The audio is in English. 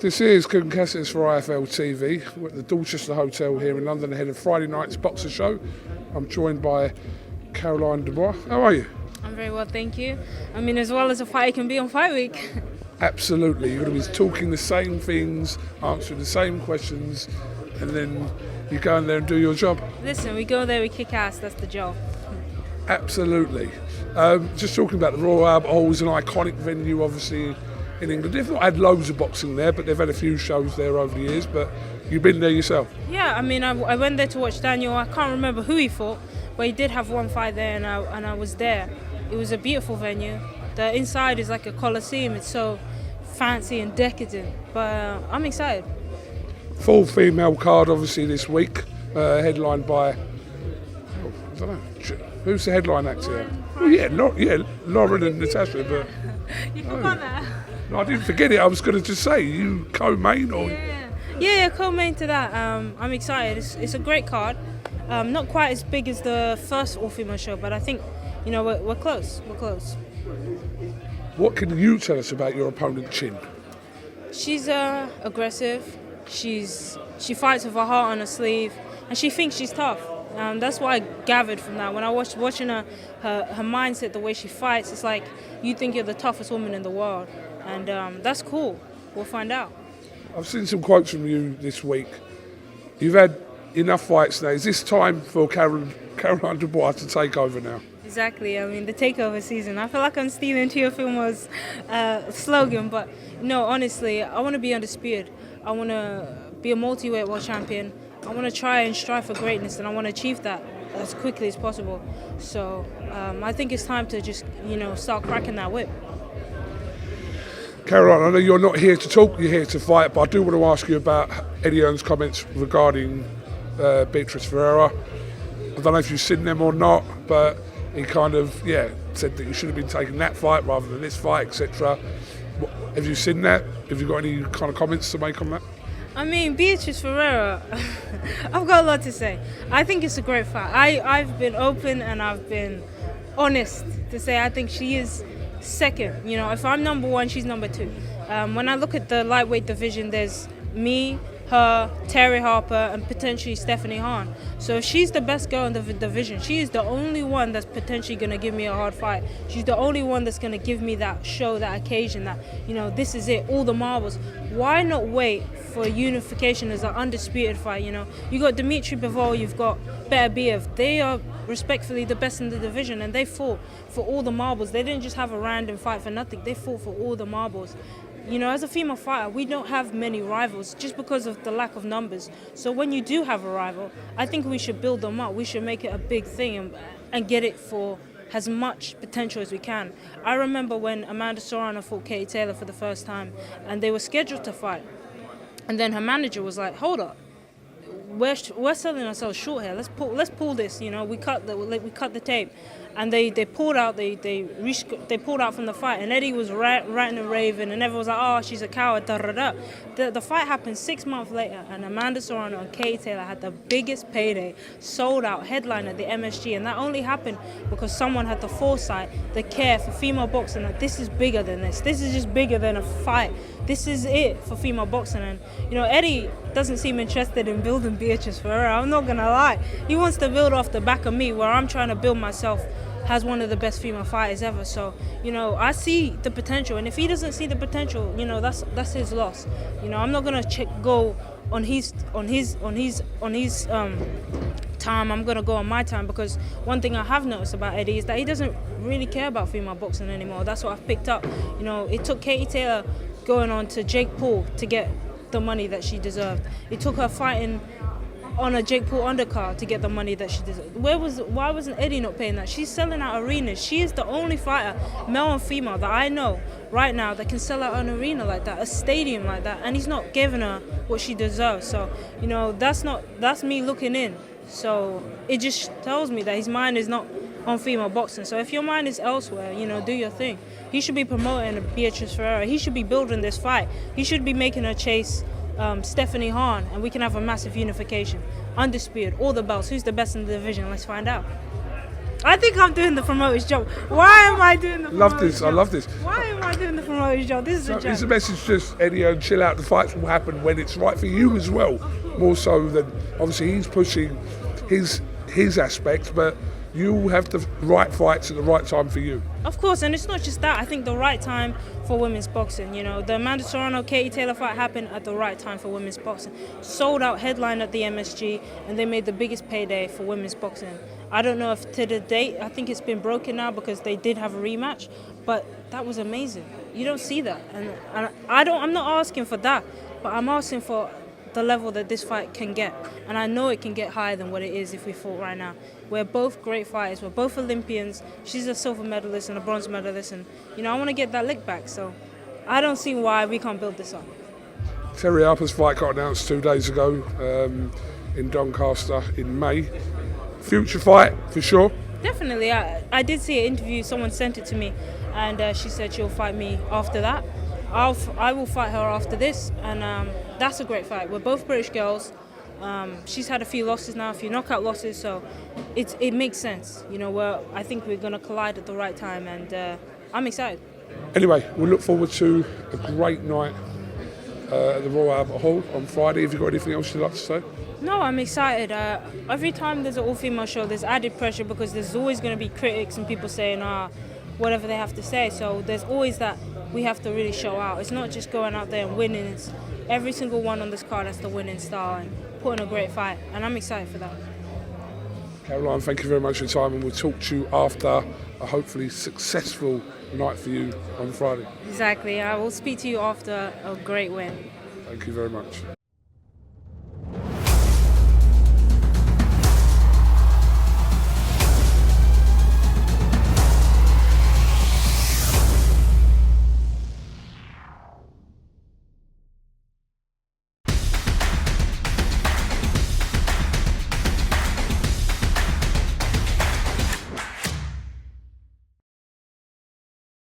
This is Kugan Cassius for IFLTV. We're at the Dorchester Hotel here in London ahead of Friday night's boxer show. I'm joined by Caroline Dubois. How are you? I'm very well, thank you. I mean, as well as a fighter can be on fight week. Absolutely. You're going to be talking the same things, answering the same questions, and then you go in there and do your job. Listen, we go there, we kick ass, that's the job. Absolutely. Just talking about the Royal Albert Hall is an iconic venue, obviously, in England. They've not had loads of boxing there, but they've had a few shows there over the years. But you've been there yourself? Yeah, I mean, I went there to watch Daniel. I can't remember who he fought, but he did have one fight there, and I was there. It was a beautiful venue. The inside is like a coliseum. It's so fancy and decadent, but I'm excited. Full female card, obviously, this week, headlined by, I don't know, who's the headline actor here? Oh, Lauren and Natasha, but... You forgot that? No, I didn't forget it. I was going to just say, you co-main or... Yeah, co-main to that. I'm excited. It's a great card. Not quite as big as the first all-female show, but I think, you know, we're close. We're close. What can you tell us about your opponent, Chin? She's aggressive. She fights with her heart on her sleeve, and she thinks she's tough. That's what I gathered from that. When I was watching her mindset, the way she fights, it's like you think you're the toughest woman in the world, and that's cool. We'll find out. I've seen some quotes from you this week. You've had enough fights now. Is this time for Caroline Dubois to take over now? Exactly. I mean, the takeover season. I feel like I'm stealing Teofimo's slogan, but no, honestly, I want to be undisputed. I want to be a multi-weight world champion. I want to try and strive for greatness, and I want to achieve that as quickly as possible. So I think it's time to just, start cracking that whip. Caroline, I know you're not here to talk, you're here to fight, but I do want to ask you about Eddie Hearn's comments regarding Beatrice Ferreira. I don't know if you've seen them or not, but he kind of, said that you should have been taking that fight rather than this fight, etc. Have you seen that? Have you got any kind of comments to make on that? I mean, Beatrice Ferreira, I've got a lot to say. I think it's a great fight. I've been open and I've been honest to say I think she is second. If I'm number one, she's number two. When I look at the lightweight division, there's me, her, Terry Harper, and potentially Stephanie Hearn. So if she's the best girl in the division, she is the only one that's potentially going to give me a hard fight. She's the only one that's going to give me that show, that occasion, that, this is it, all the marbles. Why not wait for unification as an undisputed fight? You got Dimitri Bivol, you've got Beterbiev. They are respectfully the best in the division, and they fought for all the marbles. They didn't just have a random fight for nothing. They fought for all the marbles. As a female fighter, we don't have many rivals just because of the lack of numbers. So when you do have a rival, I think we should build them up. We should make it a big thing and get it for as much potential as we can. I remember when Amanda Serrano fought Katie Taylor for the first time, and they were scheduled to fight. And then her manager was like, hold up. We're selling ourselves short here. Let's pull this. We cut the tape, and they pulled out. They pulled out from the fight. And Eddie was ranting and raving, and everyone was like, "Oh, she's a coward." Da da da. The fight happened 6 months later, and Amanda Serrano and Katie Taylor had the biggest payday, sold out headline at the MSG, and that only happened because someone had the foresight, the care for female boxing. That this is bigger than this. This is just bigger than a fight. This is it for female boxing. And Eddie doesn't seem interested in building Beatrice Ferreira. I'm not gonna lie. He wants to build off the back of me, where I'm trying to build myself as one of the best female fighters ever. So I see the potential, and if he doesn't see the potential, that's his loss. I'm not gonna go on his time. I'm gonna go on my time, because one thing I have noticed about Eddie is that he doesn't really care about female boxing anymore. That's what I've picked up. It took Katie Taylor going on to Jake Paul to get the money that she deserved. It took her fighting on a Jake Paul undercard to get the money that she deserved. Why wasn't Eddie not paying that? She's selling out arenas. She is the only fighter, male and female, that I know right now that can sell out an arena like that, a stadium like that, and he's not giving her what she deserves. So, that's me looking in. So it just tells me that his mind is not on female boxing. So if your mind is elsewhere, do your thing. He should be promoting Beatrice Ferreira. He should be building this fight. He should be making her chase Stephanie Hearn, and we can have a massive unification. Undisputed, all the belts. Who's the best in the division? Let's find out. I think I'm doing the promoter's job. Why am I doing the promoter's job? I love this. Why am I doing the promoter's job? This is a joke. It's a message just, Eddie Hearn, chill out. The fights will happen when it's right for you as well. More so than, obviously, he's pushing his aspect, but you will have the right fights at the right time for you. Of course, and it's not just that. I think the right time for women's boxing. You know, the Amanda Serrano-Katie Taylor fight happened at the right time for women's boxing. Sold out headline at the MSG, and they made the biggest payday for women's boxing. I don't know if to the date, I think it's been broken now because they did have a rematch, but that was amazing. You don't see that, and I'm not asking for that, but I'm asking for the level that this fight can get, and I know it can get higher than what it is if we fought right now. We're both great fighters, we're both Olympians. She's a silver medalist and a bronze medalist, and I want to get that lick back, so I don't see why we can't build this up. Terry Harper's fight got announced 2 days ago in Doncaster in May. Future fight for sure. Definitely, I did see an interview, someone sent it to me, and she said she'll fight me after that. I will fight her after this, and that's a great fight. We're both British girls. She's had a few losses now, a few knockout losses, so it makes sense. I think we're going to collide at the right time, and I'm excited. Anyway, we'll look forward to a great night at the Royal Albert Hall on Friday. Have you got anything else you'd like to say? No, I'm excited. Every time there's an all-female show, there's added pressure because there's always going to be critics and people saying whatever they have to say. So there's always that we have to really show out. It's not just going out there and winning. It's every single one on this card has the winning style and putting a great fight. And I'm excited for that. Caroline, thank you very much for your time, and we'll talk to you after a hopefully successful night for you on Friday. Exactly. I will speak to you after a great win. Thank you very much.